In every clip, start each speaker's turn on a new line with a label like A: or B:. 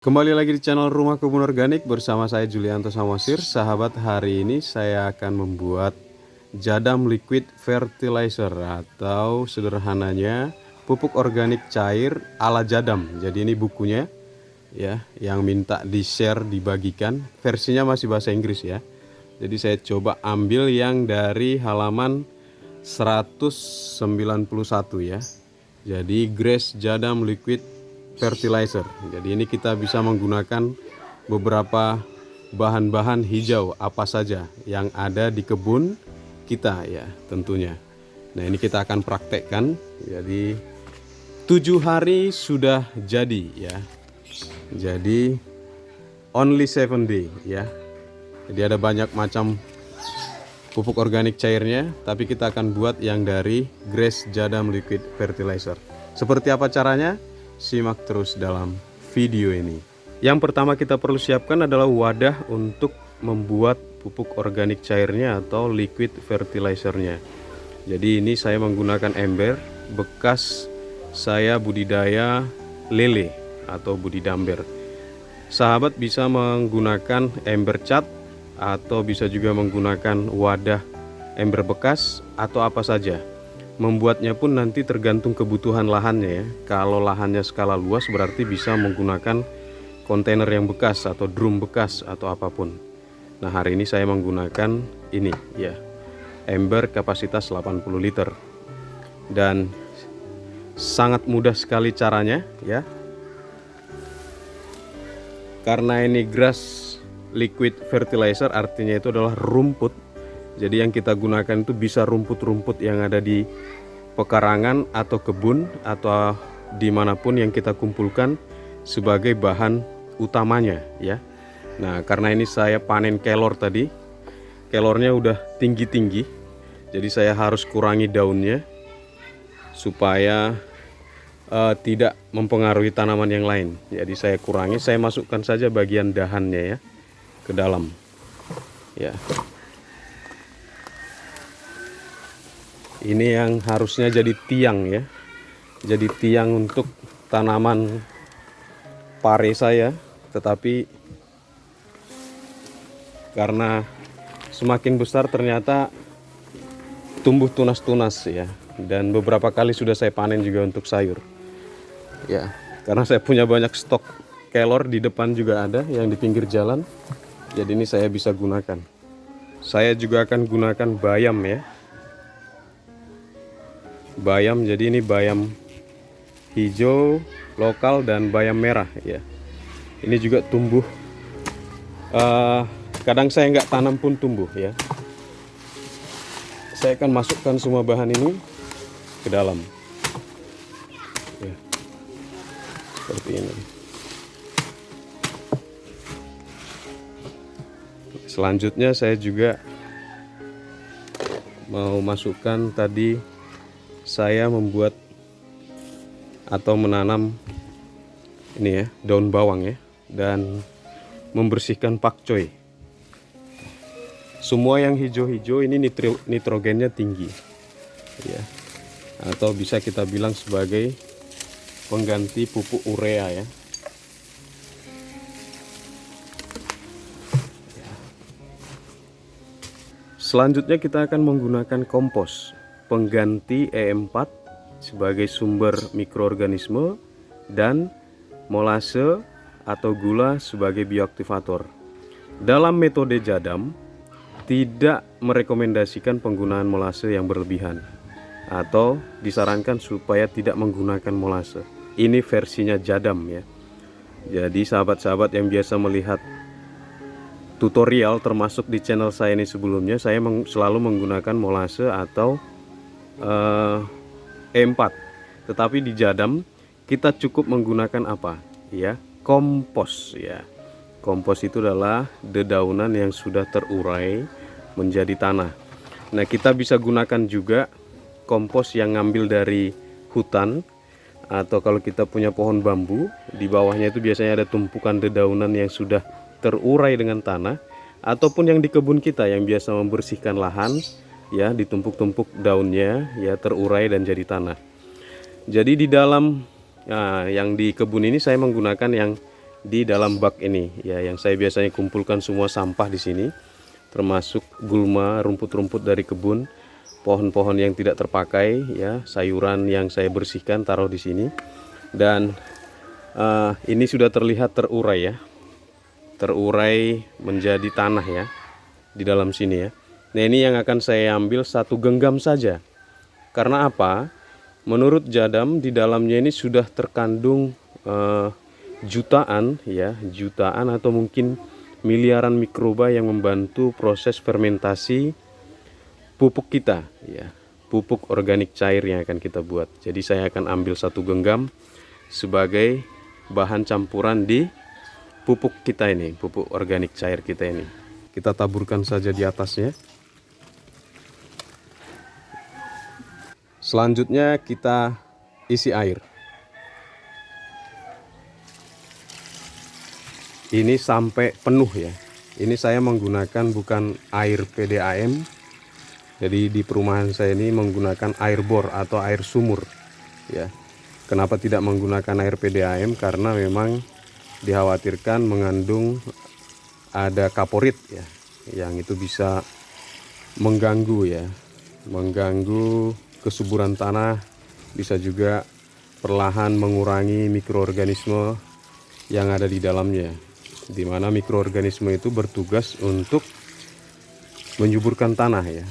A: Kembali lagi di channel Rumah Kebun Organik bersama saya Julianto Samosir. Sahabat, hari ini saya akan membuat jadam liquid fertilizer atau sederhananya pupuk organik cair ala jadam. Jadi ini bukunya ya, yang minta di-share, dibagikan. Versinya masih bahasa Inggris ya. Jadi saya coba ambil yang dari halaman 191 ya. Jadi Grace Jadam Liquid Fertilizer. Jadi ini kita bisa menggunakan beberapa bahan-bahan hijau apa saja yang ada di kebun kita ya tentunya. Nah ini kita akan praktekkan. Jadi 7 hari sudah jadi ya. Jadi only 7 day ya. Jadi ada banyak macam pupuk organik cairnya, tapi kita akan buat yang dari Grace Jadam Liquid Fertilizer. Seperti apa caranya? Simak terus dalam video ini. Yang pertama kita perlu siapkan adalah wadah untuk membuat pupuk organik cairnya atau liquid fertilizernya. Jadi ini saya menggunakan ember bekas saya budidaya lele atau budidamber. Sahabat bisa menggunakan ember cat atau bisa juga menggunakan wadah ember bekas atau apa saja. Membuatnya pun nanti tergantung kebutuhan lahannya ya. Kalau lahannya skala luas berarti bisa menggunakan kontainer yang bekas atau drum bekas atau apapun. Nah hari ini saya menggunakan ini ya, ember kapasitas 80 liter. Dan sangat mudah sekali caranya ya. Karena ini grass liquid fertilizer artinya itu adalah rumput. Jadi yang kita gunakan itu bisa rumput-rumput yang ada di pekarangan atau kebun atau dimanapun yang kita kumpulkan sebagai bahan utamanya ya. Nah karena ini saya panen kelor tadi, kelornya udah tinggi-tinggi, jadi saya harus kurangi daunnya supaya tidak mempengaruhi tanaman yang lain. Jadi saya kurangi, saya masukkan saja bagian dahannya ya ke dalam ya. Ini yang harusnya jadi tiang ya. Jadi tiang untuk tanaman pare saya, tetapi karena semakin besar ternyata tumbuh tunas-tunas ya. Dan beberapa kali sudah saya panen juga untuk sayur. Ya, karena saya punya banyak stok kelor di depan juga ada yang di pinggir jalan. Jadi ini saya bisa gunakan. Saya juga akan gunakan bayam ya. Bayam, jadi ini bayam hijau lokal dan bayam merah ya. Ini juga tumbuh, kadang saya nggak tanam pun tumbuh ya. Saya akan masukkan semua bahan ini ke dalam ya, seperti ini. Selanjutnya saya juga mau masukkan tadi, saya membuat atau menanam ini ya, daun bawang ya, dan membersihkan pakcoy. Semua yang hijau-hijau ini nitrogennya tinggi ya, atau bisa kita bilang sebagai pengganti pupuk urea ya. Selanjutnya kita akan menggunakan kompos pengganti E4 sebagai sumber mikroorganisme dan molase atau gula sebagai bioaktivator. Dalam metode jadam tidak merekomendasikan penggunaan molase yang berlebihan atau disarankan supaya tidak menggunakan molase. Ini versinya jadam ya. Jadi sahabat-sahabat yang biasa melihat tutorial termasuk di channel saya ini sebelumnya, saya selalu menggunakan molase atau E4. Tetapi di jadam kita cukup menggunakan apa ya, kompos ya. Kompos itu adalah dedaunan yang sudah terurai menjadi tanah. Nah kita bisa gunakan juga kompos yang ngambil dari hutan, atau kalau kita punya pohon bambu, di bawahnya itu biasanya ada tumpukan dedaunan yang sudah terurai dengan tanah, ataupun yang di kebun kita yang biasa membersihkan lahan ya, ditumpuk-tumpuk daunnya ya, terurai dan jadi tanah. Jadi di dalam yang di kebun ini saya menggunakan yang di dalam bak ini ya, yang saya biasanya kumpulkan semua sampah di sini, termasuk gulma, rumput-rumput dari kebun, pohon-pohon yang tidak terpakai ya, sayuran yang saya bersihkan taruh di sini. Dan ini sudah terlihat terurai ya, terurai menjadi tanah ya di dalam sini ya. Nah, ini yang akan saya ambil 1 genggam saja. Karena apa? Menurut Jadam di dalamnya ini sudah terkandung jutaan ya, jutaan atau mungkin miliaran mikroba yang membantu proses fermentasi pupuk kita ya, pupuk organik cair yang akan kita buat. Jadi saya akan ambil 1 genggam sebagai bahan campuran di pupuk kita ini, pupuk organik cair kita ini. Kita taburkan saja di atasnya. Selanjutnya kita isi air. Ini sampai penuh ya. Ini saya menggunakan bukan air PDAM. Jadi di perumahan saya ini menggunakan air bor atau air sumur ya. Kenapa tidak menggunakan air PDAM? Karena memang dikhawatirkan mengandung ada kaporit ya, yang itu bisa mengganggu ya, mengganggu kesuburan tanah, bisa juga perlahan mengurangi mikroorganisme yang ada di dalamnya, di mana mikroorganisme itu bertugas untuk menyuburkan tanah ya,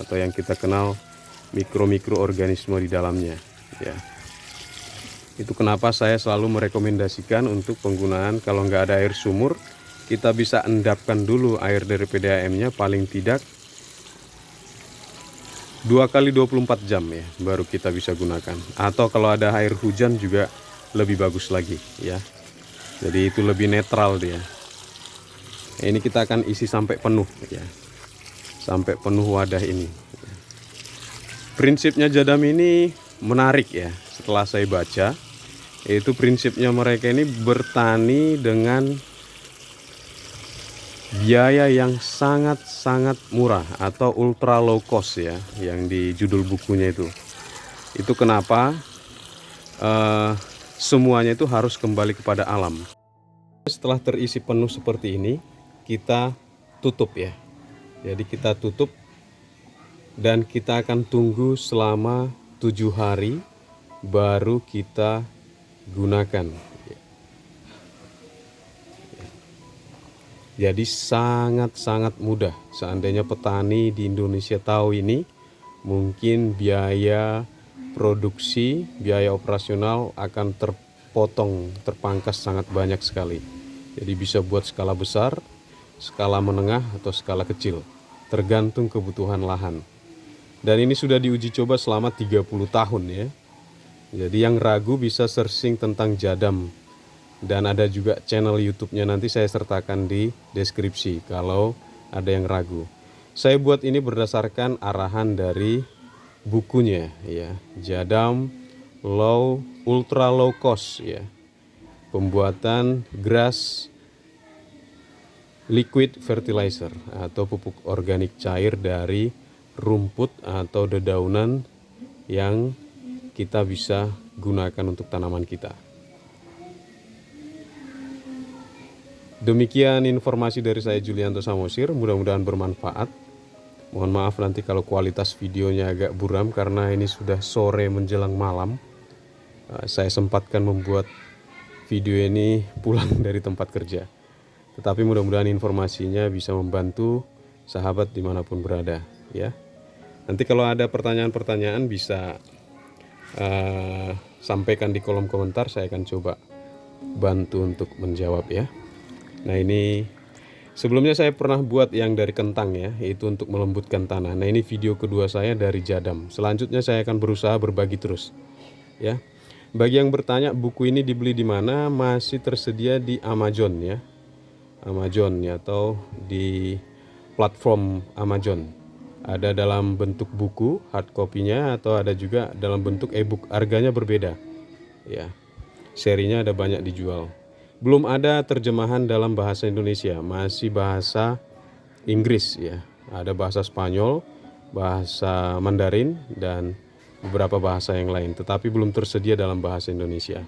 A: atau yang kita kenal mikroorganisme di dalamnya ya. Itu kenapa saya selalu merekomendasikan untuk penggunaan, kalau nggak ada air sumur, kita bisa endapkan dulu air dari PDAM-nya paling tidak 2 kali 24 jam ya, baru kita bisa gunakan. Atau kalau ada air hujan juga lebih bagus lagi ya. Jadi itu lebih netral dia. Ini kita akan isi sampai penuh ya, sampai penuh wadah ini. Prinsipnya Jadam ini menarik ya, setelah saya baca. Itu prinsipnya mereka ini bertani dengan biaya yang sangat-sangat murah atau ultra low cost ya, yang di judul bukunya itu. Itu kenapa semuanya itu harus kembali kepada alam. Setelah terisi penuh seperti ini, kita tutup ya. Jadi kita tutup dan kita akan tunggu selama 7 hari baru kita gunakan. Jadi sangat-sangat mudah. Seandainya petani di Indonesia tahu ini, mungkin biaya produksi, biaya operasional akan terpotong, terpangkas sangat banyak sekali. Jadi bisa buat skala besar, skala menengah atau skala kecil, tergantung kebutuhan lahan. Dan ini sudah diuji coba selama 30 tahun ya. Jadi yang ragu bisa searching tentang Jadam. Dan ada juga channel YouTube-nya, nanti saya sertakan di deskripsi kalau ada yang ragu. Saya buat ini berdasarkan arahan dari bukunya ya, Jadam Ultra Low Cost ya. Pembuatan grass liquid fertilizer atau pupuk organik cair dari rumput atau dedaunan yang kita bisa gunakan untuk tanaman kita. Demikian informasi dari saya Julianto Samosir, mudah-mudahan bermanfaat. Mohon maaf nanti kalau kualitas videonya agak buram karena ini sudah sore menjelang malam. Saya sempatkan membuat video ini pulang dari tempat kerja. Tetapi mudah-mudahan informasinya bisa membantu sahabat dimanapun berada ya. Nanti kalau ada pertanyaan-pertanyaan bisa sampaikan di kolom komentar, saya akan coba bantu untuk menjawab ya. Nah ini sebelumnya saya pernah buat yang dari kentang ya, yaitu untuk melembutkan tanah. Nah ini video kedua saya dari Jadam. Selanjutnya saya akan berusaha berbagi terus ya. Bagi yang bertanya buku ini dibeli di mana, masih tersedia di Amazon ya, Amazon ya, atau di platform Amazon. Ada dalam bentuk buku hard copy-nya atau ada juga dalam bentuk e-book. Harganya berbeda ya. Serinya ada banyak dijual. Belum ada terjemahan dalam bahasa Indonesia, masih bahasa Inggris ya. Ada bahasa Spanyol, bahasa Mandarin dan beberapa bahasa yang lain, tetapi belum tersedia dalam bahasa Indonesia.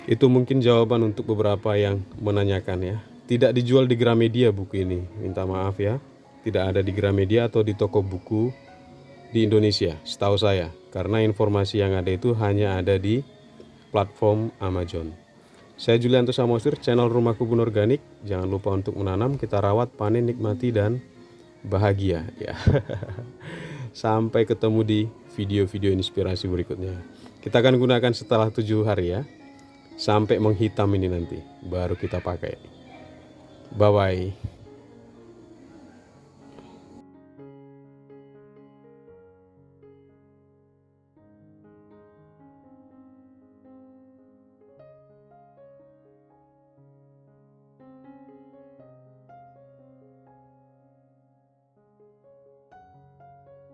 A: Itu mungkin jawaban untuk beberapa yang menanyakan ya. Tidak dijual di Gramedia buku ini, minta maaf ya. Tidak ada di Gramedia atau di toko buku di Indonesia, setahu saya. Karena informasi yang ada itu hanya ada di platform Amazon. Saya Julianto Samosir, channel Rumah Kebun Organik. Jangan lupa untuk menanam, kita rawat, panen, nikmati, dan bahagia ya. Sampai ketemu di video-video inspirasi berikutnya. Kita akan gunakan setelah 7 hari ya. Sampai menghitam ini nanti baru kita pakai. Bye bye.